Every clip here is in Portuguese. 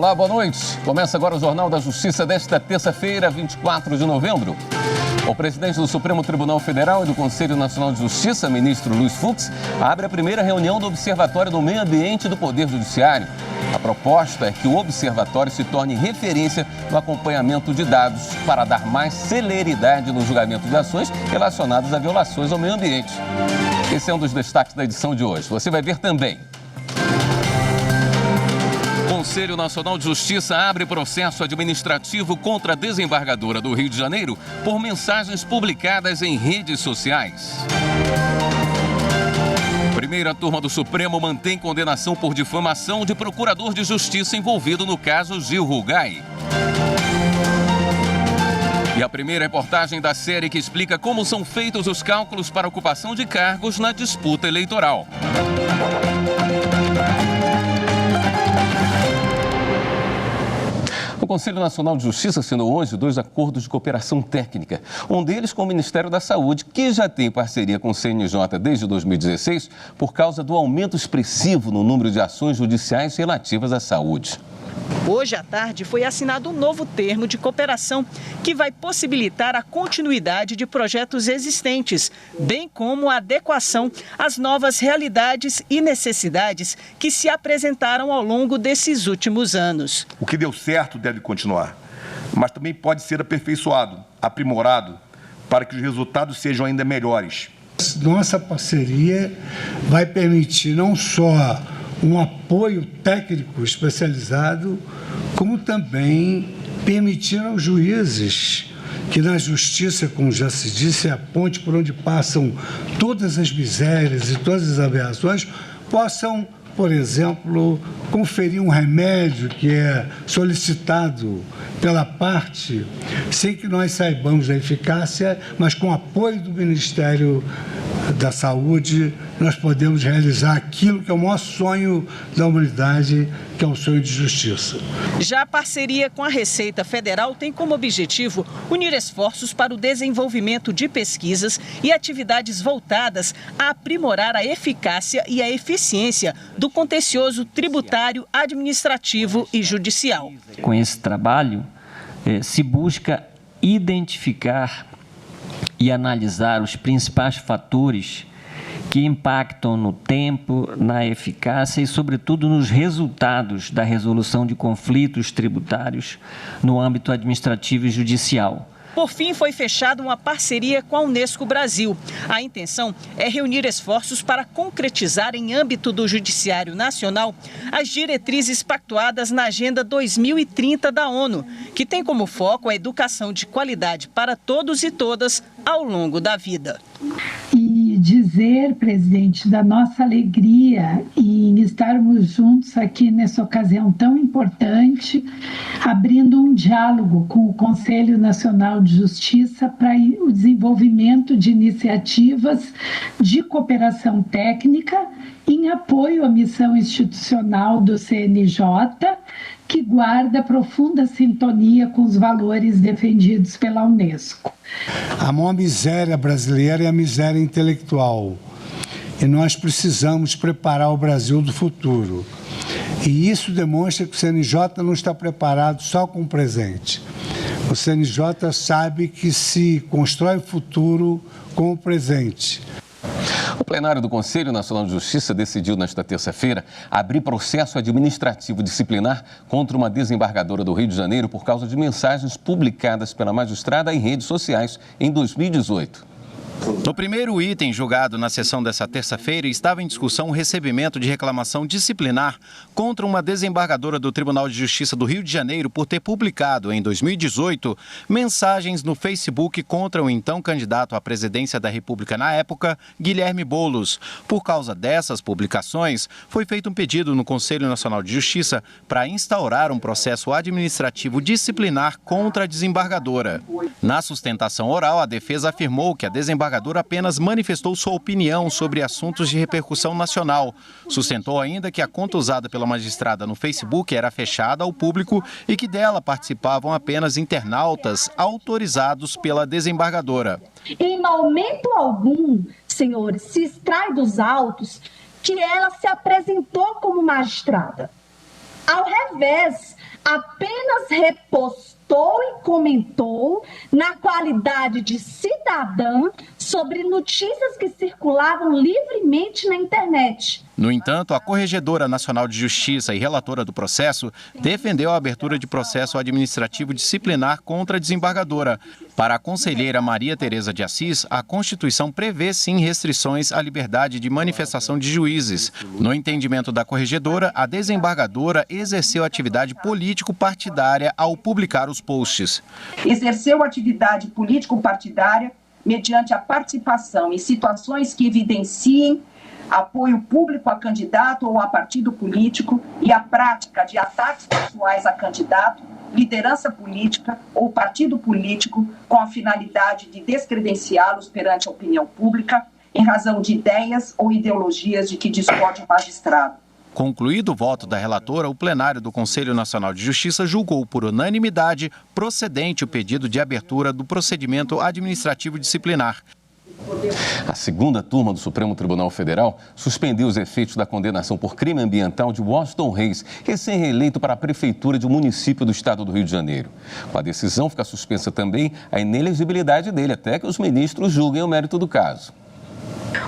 Olá, boa noite. Começa agora o Jornal da Justiça desta terça-feira, 24 de novembro. O presidente do Supremo Tribunal Federal e do Conselho Nacional de Justiça, ministro Luiz Fux, abre a primeira reunião do Observatório do Meio Ambiente do Poder Judiciário. A proposta é que o observatório se torne referência no acompanhamento de dados para dar mais celeridade no julgamento de ações relacionadas a violações ao meio ambiente. Esse é um dos destaques da edição de hoje. Você vai ver também. O Conselho Nacional de Justiça abre processo administrativo contra a desembargadora do Rio de Janeiro por mensagens publicadas em redes sociais. Primeira turma do Supremo mantém condenação por difamação de procurador de justiça envolvido no caso Gil Rugai. E a primeira reportagem da série que explica como são feitos os cálculos para ocupação de cargos na disputa eleitoral. O Conselho Nacional de Justiça assinou hoje 2 acordos de cooperação técnica. Um deles com o Ministério da Saúde, que já tem parceria com o CNJ desde 2016, por causa do aumento expressivo no número de ações judiciais relativas à saúde. Hoje à tarde foi assinado um novo termo de cooperação que vai possibilitar a continuidade de projetos existentes, bem como a adequação às novas realidades e necessidades que se apresentaram ao longo desses últimos anos. O que deu certo deve continuar, mas também pode ser aperfeiçoado, aprimorado, para que os resultados sejam ainda melhores. Nossa parceria vai permitir não só um apoio técnico especializado, como também permitir aos juízes que na justiça, como já se disse, é a ponte por onde passam todas as misérias e todas as aberrações, possam, por exemplo, conferir um remédio que é solicitado pela parte, sem que nós saibamos a eficácia, mas com apoio do Ministério da Saúde, nós podemos realizar aquilo que é o maior sonho da humanidade, que é o sonho de justiça. Já a parceria com a Receita Federal tem como objetivo unir esforços para o desenvolvimento de pesquisas e atividades voltadas a aprimorar a eficácia e a eficiência do contencioso tributário, administrativo e judicial. Com esse trabalho, se busca identificar e analisar os principais fatores que impactam no tempo, na eficácia e, sobretudo, nos resultados da resolução de conflitos tributários no âmbito administrativo e judicial. Por fim, foi fechada uma parceria com a Unesco Brasil. A intenção é reunir esforços para concretizar, em âmbito do Judiciário Nacional, as diretrizes pactuadas na Agenda 2030 da ONU, que tem como foco a educação de qualidade para todos e todas ao longo da vida. E dizer, presidente, da nossa alegria em estarmos juntos aqui nessa ocasião tão importante, abrindo um diálogo com o Conselho Nacional de Justiça para o desenvolvimento de iniciativas de cooperação técnica em apoio à missão institucional do CNJ, que guarda profunda sintonia com os valores defendidos pela Unesco. A maior miséria brasileira é a miséria intelectual. E nós precisamos preparar o Brasil do futuro. E isso demonstra que o CNJ não está preparado só com o presente. O CNJ sabe que se constrói o futuro com o presente. O plenário do Conselho Nacional de Justiça decidiu nesta terça-feira abrir processo administrativo disciplinar contra uma desembargadora do Rio de Janeiro por causa de mensagens publicadas pela magistrada em redes sociais em 2018. No primeiro item julgado na sessão dessa terça-feira, estava em discussão o recebimento de reclamação disciplinar contra uma desembargadora do Tribunal de Justiça do Rio de Janeiro por ter publicado, em 2018, mensagens no Facebook contra o então candidato à presidência da República na época, Guilherme Boulos. Por causa dessas publicações, foi feito um pedido no Conselho Nacional de Justiça para instaurar um processo administrativo disciplinar contra a desembargadora. Na sustentação oral, a defesa afirmou que a desembargadora apenas manifestou sua opinião sobre assuntos de repercussão nacional. Sustentou ainda que a conta usada pela magistrada no Facebook era fechada ao público e que dela participavam apenas internautas autorizados pela desembargadora. Em momento algum, senhores, se extrai dos autos que ela se apresentou como magistrada. Ao revés, apenas repostou e comentou na qualidade de cidadã sobre notícias que circulavam livremente na internet. No entanto, a Corregedora Nacional de Justiça e relatora do processo defendeu a abertura de processo administrativo disciplinar contra a desembargadora. Para a conselheira Maria Tereza de Assis, a Constituição prevê sim restrições à liberdade de manifestação de juízes. No entendimento da Corregedora, a desembargadora exerceu atividade político-partidária ao publicar os posts. Exerceu atividade político-partidária mediante a participação em situações que evidenciem apoio público a candidato ou a partido político e a prática de ataques pessoais a candidato, liderança política ou partido político com a finalidade de descredenciá-los perante a opinião pública em razão de ideias ou ideologias de que discorde o magistrado. Concluído o voto da relatora, o plenário do Conselho Nacional de Justiça julgou por unanimidade procedente o pedido de abertura do procedimento administrativo disciplinar. A segunda turma do Supremo Tribunal Federal suspendeu os efeitos da condenação por crime ambiental de Washington Reis, recém-reeleito para a prefeitura de um município do estado do Rio de Janeiro. Com a decisão, fica suspensa também a inelegibilidade dele, até que os ministros julguem o mérito do caso.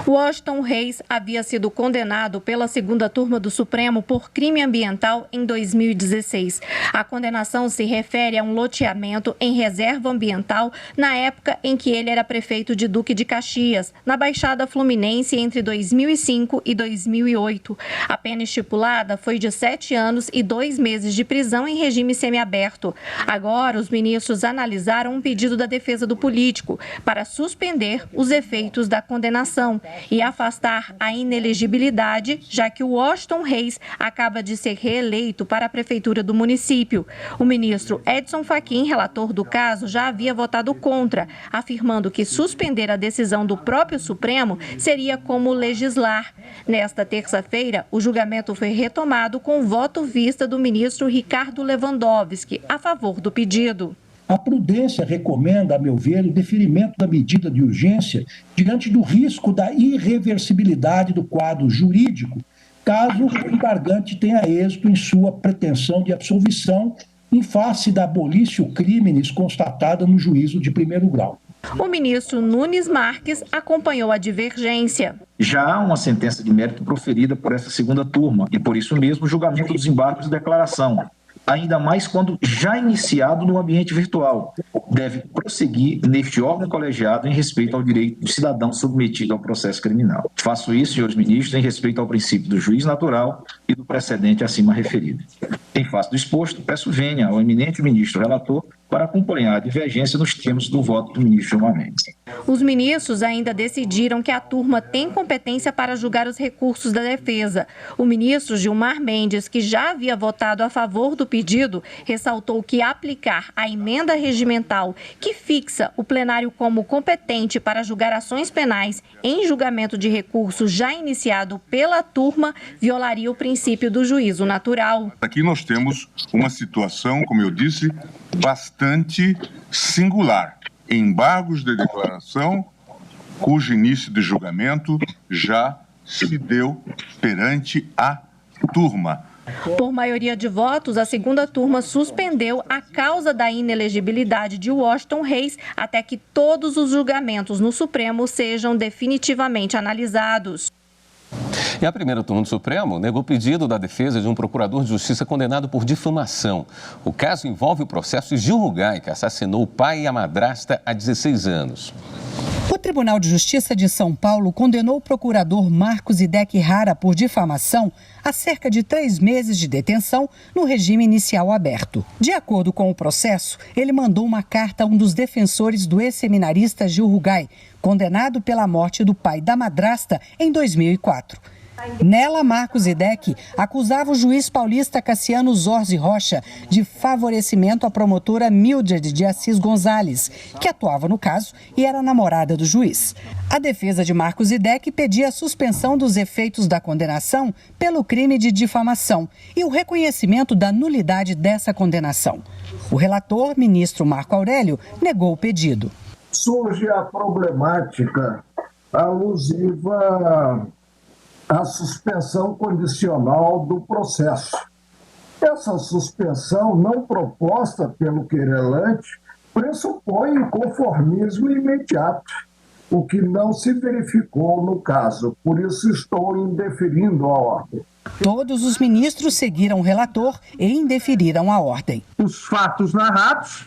Washington Reis havia sido condenado pela segunda turma do Supremo por crime ambiental em 2016. A condenação se refere a um loteamento em reserva ambiental na época em que ele era prefeito de Duque de Caxias, na Baixada Fluminense, entre 2005 e 2008. A pena estipulada foi de 7 anos e 2 meses de prisão em regime semiaberto. Agora, os ministros analisaram um pedido da defesa do político para suspender os efeitos da condenação e afastar a inelegibilidade, já que o Washington Reis acaba de ser reeleito para a prefeitura do município. O ministro Edson Fachin, relator do caso, já havia votado contra, afirmando que suspender a decisão do próprio Supremo seria como legislar. Nesta terça-feira, o julgamento foi retomado com voto vista do ministro Ricardo Lewandowski a favor do pedido. A prudência recomenda, a meu ver, o deferimento da medida de urgência diante do risco da irreversibilidade do quadro jurídico, caso o embargante tenha êxito em sua pretensão de absolvição em face da abolício criminis constatada no juízo de primeiro grau. O ministro Nunes Marques acompanhou a divergência. Já há uma sentença de mérito proferida por essa segunda turma e, por isso mesmo, o julgamento dos embargos de declaração, ainda mais quando já iniciado no ambiente virtual, deve prosseguir neste órgão colegiado em respeito ao direito do cidadão submetido ao processo criminal. Faço isso, senhores ministros, em respeito ao princípio do juiz natural e do precedente acima referido. Em face do exposto, peço venha ao eminente ministro relator para acompanhar a divergência nos termos do voto do ministro Gilmar Mendes. Os ministros ainda decidiram que a turma tem competência para julgar os recursos da defesa. O ministro Gilmar Mendes, que já havia votado a favor do pedido, ressaltou que aplicar a emenda regimental que fixa o plenário como competente para julgar ações penais em julgamento de recurso já iniciado pela turma violaria o princípio do juízo natural. Aqui nós temos uma situação, como eu disse, bastante singular. Embargos de declaração cujo início de julgamento já se deu perante a turma. Por maioria de votos, a segunda turma suspendeu a causa da inelegibilidade de Washington Reis até que todos os julgamentos no Supremo sejam definitivamente analisados. E a primeira turma do Supremo negou o pedido da defesa de um procurador de justiça condenado por difamação. O caso envolve o processo de Gil Rugai, que assassinou o pai e a madrasta há 16 anos. O Tribunal de Justiça de São Paulo condenou o procurador Marcos Idec Rara por difamação a cerca de 3 meses de detenção no regime inicial aberto. De acordo com o processo, ele mandou uma carta a um dos defensores do ex-seminarista Gil Rugai, condenado pela morte do pai da madrasta em 2004. Nela, Marcos Idec acusava o juiz paulista Cassiano Zorzi Rocha de favorecimento à promotora Mildred de Assis Gonzalez, que atuava no caso e era namorada do juiz. A defesa de Marcos Idec pedia a suspensão dos efeitos da condenação pelo crime de difamação e o reconhecimento da nulidade dessa condenação. O relator, ministro Marco Aurélio, negou o pedido. Surge a problemática alusiva à suspensão condicional do processo. Essa suspensão não proposta pelo querelante pressupõe o conformismo imediato, o que não se verificou no caso. Por isso estou indeferindo a ordem. Todos os ministros seguiram o relator e indeferiram a ordem. Os fatos narrados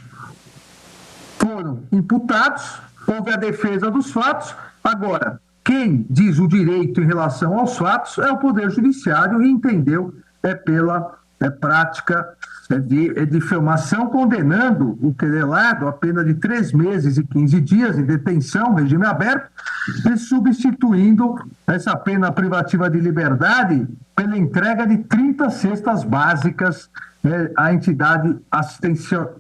foram imputados, houve a defesa dos fatos. Agora, quem diz o direito em relação aos fatos é o Poder Judiciário e entendeu pela prática de difamação, condenando o querelado a pena de 3 meses e 15 dias em detenção, regime aberto, e substituindo essa pena privativa de liberdade pela entrega de 30 cestas básicas à entidade assistencial.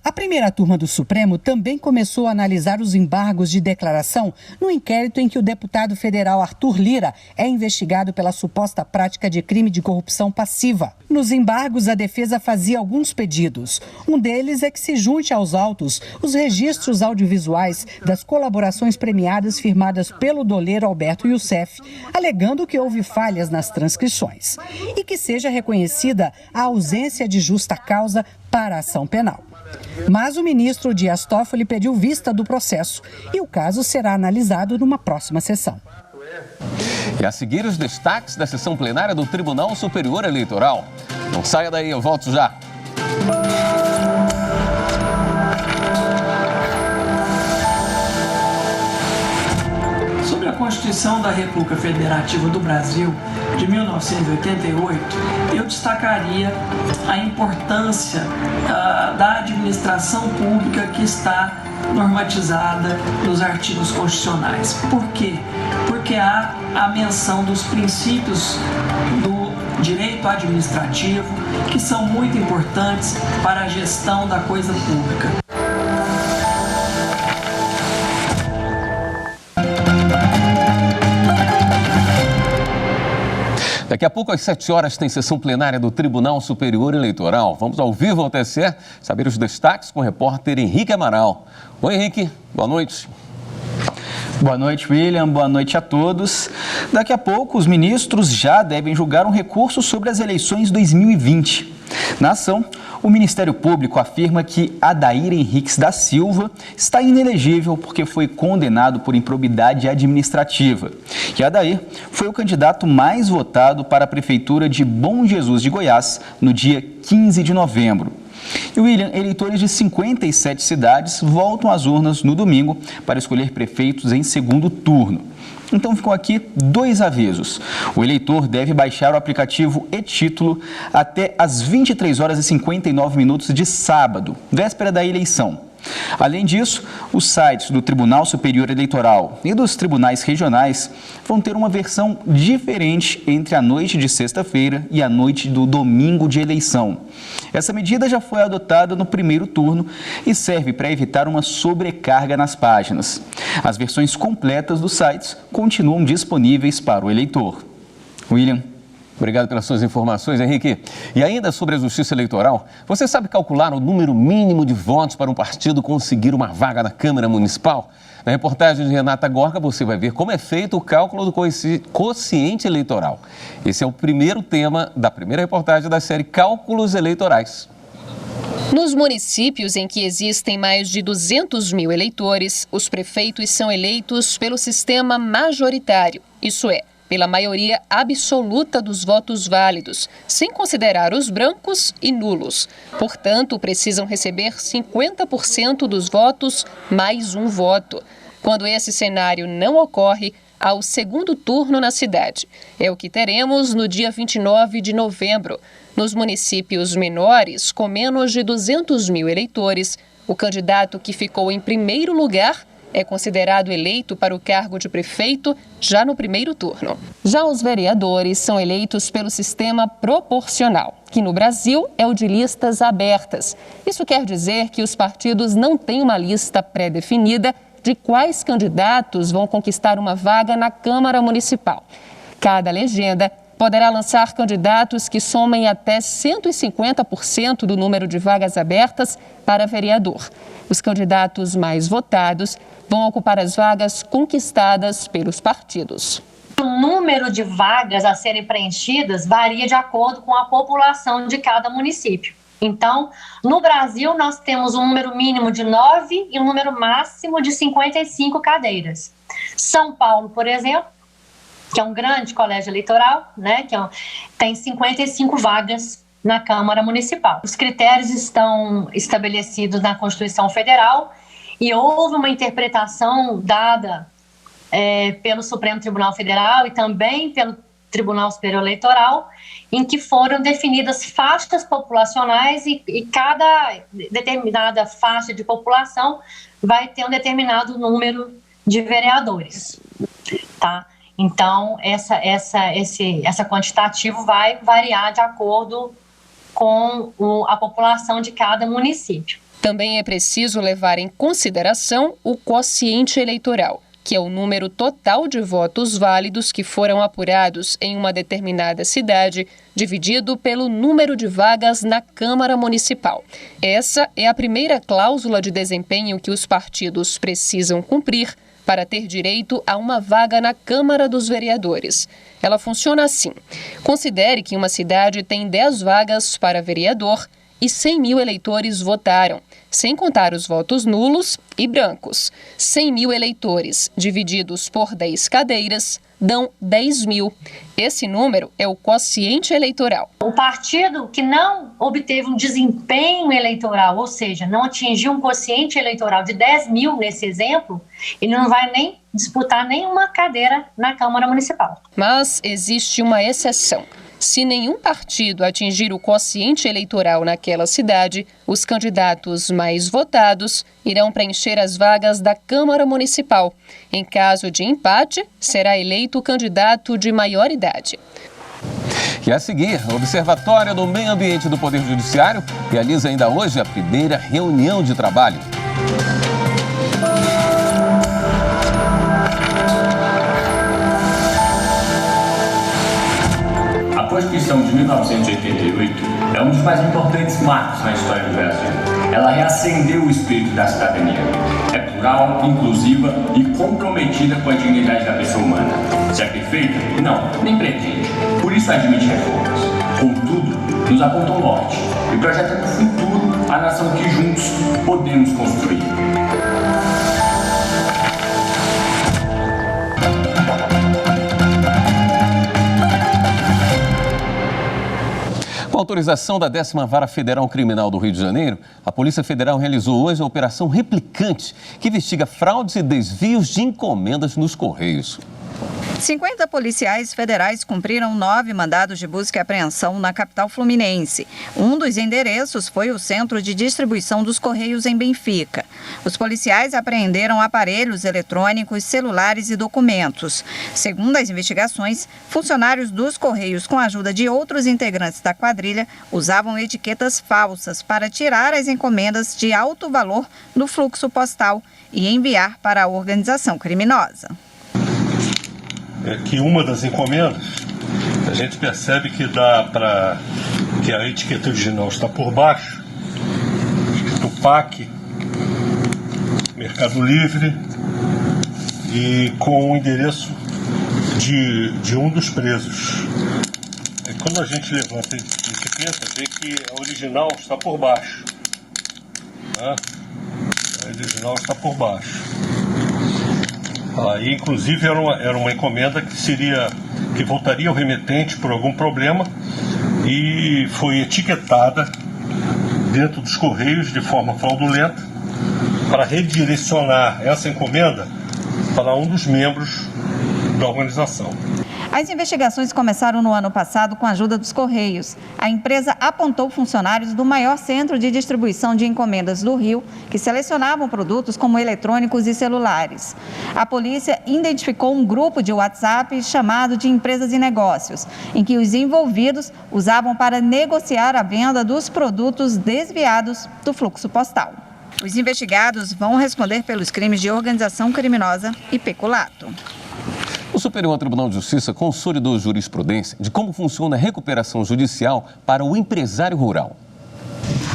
A primeira turma do Supremo também começou a analisar os embargos de declaração no inquérito em que o deputado federal Arthur Lira é investigado pela suposta prática de crime de corrupção passiva. Nos embargos, a defesa fazia alguns pedidos. Um deles é que se junte aos autos os registros audiovisuais das colaborações premiadas firmadas pelo doleiro Alberto Youssef, alegando que houve falhas nas transcrições e que seja reconhecida a ausência de justa causa para a ação penal. Mas o ministro Dias Toffoli pediu vista do processo e o caso será analisado numa próxima sessão. E a seguir, os destaques da sessão plenária do Tribunal Superior Eleitoral. Não saia daí, eu volto já. Sobre a Constituição da República Federativa do Brasil de 1988, eu destacaria a importância da administração pública que está normatizada nos artigos constitucionais. Por quê? Porque há a menção dos princípios do direito administrativo que são muito importantes para a gestão da coisa pública. Daqui a pouco, às 7 horas, tem sessão plenária do Tribunal Superior Eleitoral. Vamos ao vivo ao TSE saber os destaques com o repórter Henrique Amaral. Oi, Henrique. Boa noite. Boa noite, William. Boa noite a todos. Daqui a pouco, os ministros já devem julgar um recurso sobre as eleições 2020. Na ação, o Ministério Público afirma que Adair Henriques da Silva está inelegível porque foi condenado por improbidade administrativa. E Adair foi o candidato mais votado para a Prefeitura de Bom Jesus de Goiás no dia 15 de novembro. E, William, eleitores de 57 cidades voltam às urnas no domingo para escolher prefeitos em segundo turno. Então ficam aqui 2 avisos. O eleitor deve baixar o aplicativo e-Título até às 23 horas e 59 minutos de sábado, véspera da eleição. Além disso, os sites do Tribunal Superior Eleitoral e dos tribunais regionais vão ter uma versão diferente entre a noite de sexta-feira e a noite do domingo de eleição. Essa medida já foi adotada no primeiro turno e serve para evitar uma sobrecarga nas páginas. As versões completas dos sites continuam disponíveis para o eleitor. William. Obrigado pelas suas informações, Henrique. E ainda sobre a Justiça Eleitoral, você sabe calcular o número mínimo de votos para um partido conseguir uma vaga na Câmara Municipal? Na reportagem de Renata Gorga, você vai ver como é feito o cálculo do quociente eleitoral. Esse é o primeiro tema da primeira reportagem da série Cálculos Eleitorais. Nos municípios em que existem mais de 200 mil eleitores, os prefeitos são eleitos pelo sistema majoritário, isso é, pela maioria absoluta dos votos válidos, sem considerar os brancos e nulos. Portanto, precisam receber 50% dos votos mais um voto. Quando esse cenário não ocorre, há o segundo turno na cidade. É o que teremos no dia 29 de novembro. Nos municípios menores, com menos de 200 mil eleitores, o candidato que ficou em primeiro lugar é considerado eleito para o cargo de prefeito já no primeiro turno. Já os vereadores são eleitos pelo sistema proporcional, que no Brasil é o de listas abertas. Isso quer dizer que os partidos não têm uma lista pré-definida de quais candidatos vão conquistar uma vaga na Câmara Municipal. Cada legenda poderá lançar candidatos que somem até 150% do número de vagas abertas para vereador. Os candidatos mais votados vão ocupar as vagas conquistadas pelos partidos. O número de vagas a serem preenchidas varia de acordo com a população de cada município. Então, no Brasil, nós temos um número mínimo de 9 e um número máximo de 55 cadeiras. São Paulo, por exemplo, que é um grande colégio eleitoral, né, tem 55 vagas na Câmara Municipal. Os critérios estão estabelecidos na Constituição Federal e houve uma interpretação dada pelo Supremo Tribunal Federal e também pelo Tribunal Superior Eleitoral, em que foram definidas faixas populacionais e cada determinada faixa de população vai ter um determinado número de vereadores, tá? Então, essa quantitativo vai variar de acordo com a população de cada município. Também é preciso levar em consideração o quociente eleitoral, que é o número total de votos válidos que foram apurados em uma determinada cidade, dividido pelo número de vagas na Câmara Municipal. Essa é a primeira cláusula de desempenho que os partidos precisam cumprir para ter direito a uma vaga na Câmara dos Vereadores. Ela funciona assim: considere que uma cidade tem 10 vagas para vereador e 100 mil eleitores votaram, sem contar os votos nulos e brancos. 100 mil eleitores divididos por 10 cadeiras dão 10 mil. Esse número é o quociente eleitoral. O partido que não obteve um desempenho eleitoral, ou seja, não atingiu um quociente eleitoral de 10 mil nesse exemplo, ele não vai nem disputar nenhuma cadeira na Câmara Municipal. Mas existe uma exceção. Se nenhum partido atingir o quociente eleitoral naquela cidade, os candidatos mais votados irão preencher as vagas da Câmara Municipal. Em caso de empate, será eleito o candidato de maior idade. E a seguir, o Observatório do Meio Ambiente do Poder Judiciário realiza ainda hoje a primeira reunião de trabalho. A Constituição de 1988 é um dos mais importantes marcos na história do Brasil. Ela reacendeu o espírito da cidadania. É plural, inclusiva e comprometida com a dignidade da pessoa humana. Se é perfeita? Não, nem pretende. Por isso admite reformas. Contudo, nos aponta um norte e projeta no futuro a nação que juntos podemos construir. Com autorização da 10ª Vara Federal Criminal do Rio de Janeiro, a Polícia Federal realizou hoje a Operação Replicante, que investiga fraudes e desvios de encomendas nos Correios. 50 policiais federais cumpriram 9 mandados de busca e apreensão na capital fluminense. Um dos endereços foi o Centro de Distribuição dos Correios em Benfica. Os policiais apreenderam aparelhos eletrônicos, celulares e documentos. Segundo as investigações, funcionários dos Correios, com a ajuda de outros integrantes da quadrilha, usavam etiquetas falsas para tirar as encomendas de alto valor do fluxo postal e enviar para a organização criminosa. Que uma das encomendas, a gente percebe que que a etiqueta original está por baixo, escrito PAC, Mercado Livre, e com o endereço de um dos presos. Quando a gente levanta a etiqueta, vê que a original está por baixo. Né? A original está por baixo. Inclusive era uma encomenda que voltaria ao remetente por algum problema e foi etiquetada dentro dos Correios de forma fraudulenta para redirecionar essa encomenda para um dos membros da organização. As investigações começaram no ano passado com a ajuda dos Correios. A empresa apontou funcionários do maior centro de distribuição de encomendas do Rio, que selecionavam produtos como eletrônicos e celulares. A polícia identificou um grupo de WhatsApp chamado de Empresas e Negócios, em que os envolvidos usavam para negociar a venda dos produtos desviados do fluxo postal. Os investigados vão responder pelos crimes de organização criminosa e peculato. O Superior Tribunal de Justiça consolidou jurisprudência de como funciona a recuperação judicial para o empresário rural.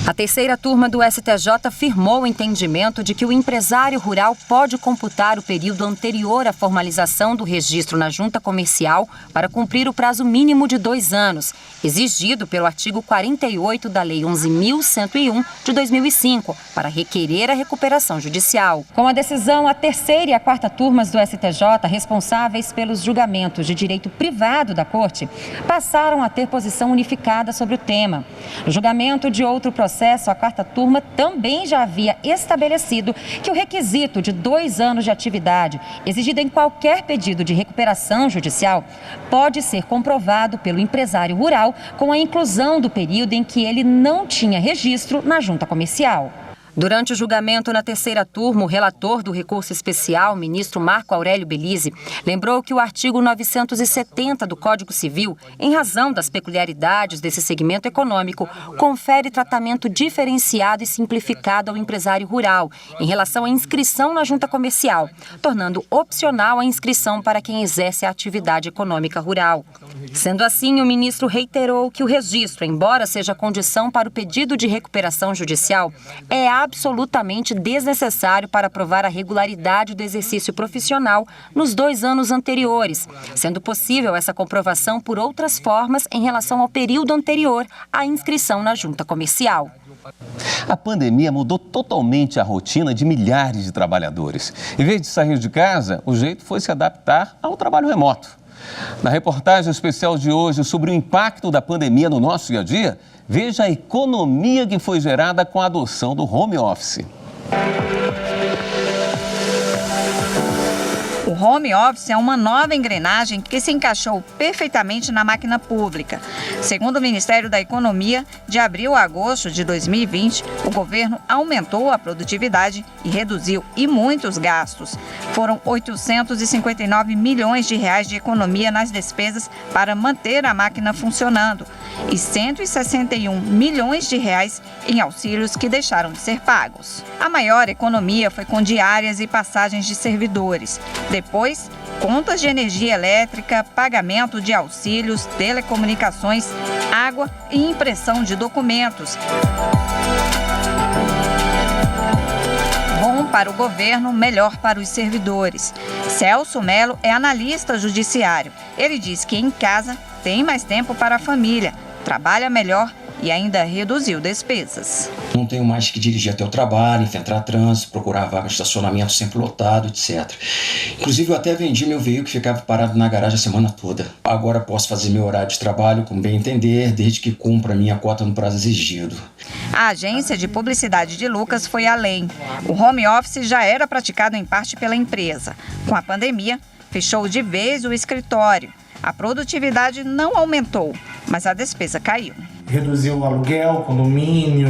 A terceira turma do STJ firmou o entendimento de que o empresário rural pode computar o período anterior à formalização do registro na junta comercial para cumprir o prazo mínimo de 2 anos, exigido pelo artigo 48 da Lei 11.101 de 2005, para requerer a recuperação judicial. Com a decisão, a terceira e a quarta turmas do STJ, responsáveis pelos julgamentos de direito privado da Corte, passaram a ter posição unificada sobre o tema. No julgamento de outro processo, a quarta turma também já havia estabelecido que o requisito de 2 anos de atividade, exigido em qualquer pedido de recuperação judicial, pode ser comprovado pelo empresário rural com a inclusão do período em que ele não tinha registro na junta comercial. Durante o julgamento na terceira turma, o relator do recurso especial, ministro Marco Aurélio Belize, lembrou que o artigo 970 do Código Civil, em razão das peculiaridades desse segmento econômico, confere tratamento diferenciado e simplificado ao empresário rural em relação à inscrição na junta comercial, tornando opcional a inscrição para quem exerce a atividade econômica rural. Sendo assim, o ministro reiterou que o registro, embora seja condição para o pedido de recuperação judicial, é absolutamente desnecessário para provar a regularidade do exercício profissional nos 2 anos anteriores, sendo possível essa comprovação por outras formas em relação ao período anterior à inscrição na junta comercial. A pandemia mudou totalmente a rotina de milhares de trabalhadores. Em vez de sair de casa, o jeito foi se adaptar ao trabalho remoto. Na reportagem especial de hoje sobre o impacto da pandemia no nosso dia a dia, veja a economia que foi gerada com a adoção do home office. O home office é uma nova engrenagem que se encaixou perfeitamente na máquina pública. Segundo o Ministério da Economia, de abril a agosto de 2020, o governo aumentou a produtividade e reduziu muitos gastos. Foram 859 milhões de reais de economia nas despesas para manter a máquina funcionando e 161 milhões de reais em auxílios que deixaram de ser pagos. A maior economia foi com diárias e passagens de servidores. Depois, contas de energia elétrica, pagamento de auxílios, telecomunicações, água e impressão de documentos. Bom para o governo, melhor para os servidores. Celso Melo é analista judiciário. Ele diz que em casa tem mais tempo para a família, trabalha melhor e ainda reduziu despesas. Não tenho mais que dirigir até o trabalho, enfrentar trânsito, procurar vaga de estacionamento sempre lotado, etc. Inclusive, eu até vendi meu veículo que ficava parado na garagem a semana toda. Agora posso fazer meu horário de trabalho como bem entender, desde que cumpra a minha cota no prazo exigido. A agência de publicidade de Lucas foi além. O home office já era praticado em parte pela empresa. Com a pandemia, fechou de vez o escritório. A produtividade não aumentou, mas a despesa caiu. Reduziu o aluguel, condomínio,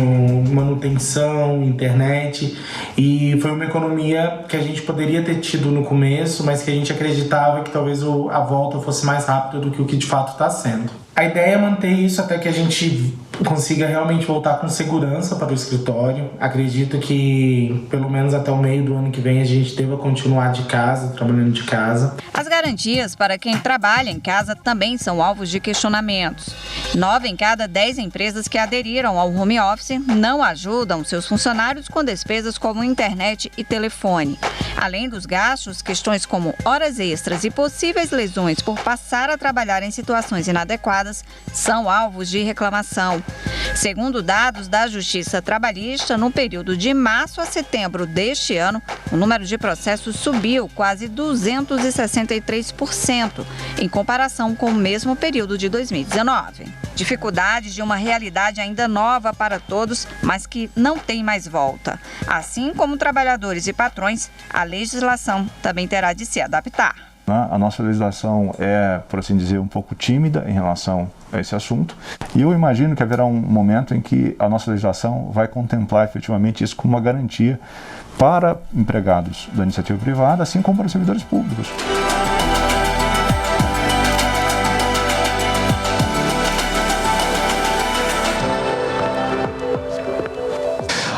manutenção, internet, e foi uma economia que a gente poderia ter tido no começo, mas que a gente acreditava que talvez a volta fosse mais rápida do que o que de fato está sendo. A ideia é manter isso até que a gente consiga realmente voltar com segurança para o escritório. Acredito que pelo menos até o meio do ano que vem a gente deva continuar de casa, trabalhando de casa. As garantias para quem trabalha em casa também são alvos de questionamentos. 9 em cada 10 empresas que aderiram ao home office não ajudam seus funcionários com despesas como internet e telefone. Além dos gastos, questões como horas extras e possíveis lesões por passar a trabalhar em situações inadequadas são alvos de reclamação. Segundo dados da Justiça Trabalhista, no período de março a setembro deste ano, o número de processos subiu quase 263% em comparação com o mesmo período de 2019. Dificuldades de uma realidade ainda nova para todos, mas que não tem mais volta. Assim como trabalhadores e patrões, a legislação também terá de se adaptar. A nossa legislação é, por assim dizer, um pouco tímida em relação a esse assunto. E eu imagino que haverá um momento em que a nossa legislação vai contemplar efetivamente isso como uma garantia para empregados da iniciativa privada, assim como para os servidores públicos.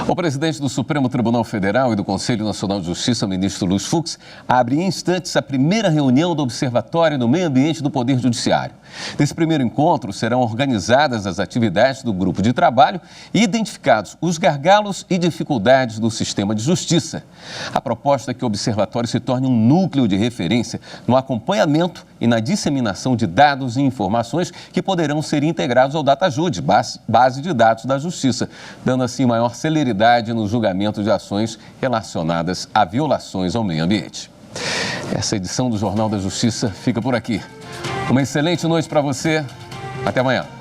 O presidente do Supremo Tribunal Federal e do Conselho Nacional de Justiça, ministro Luiz Fux, abre em instantes a primeira reunião do Observatório do Meio Ambiente do Poder Judiciário. Nesse primeiro encontro, serão organizadas as atividades do grupo de trabalho e identificados os gargalos e dificuldades do sistema de justiça. A proposta é que o observatório se torne um núcleo de referência no acompanhamento e na disseminação de dados e informações que poderão ser integrados ao DataJude, base de dados da Justiça, dando assim maior celeridade no julgamento de ações relacionadas a violações ao meio ambiente. Essa edição do Jornal da Justiça fica por aqui. Uma excelente noite para você. Até amanhã.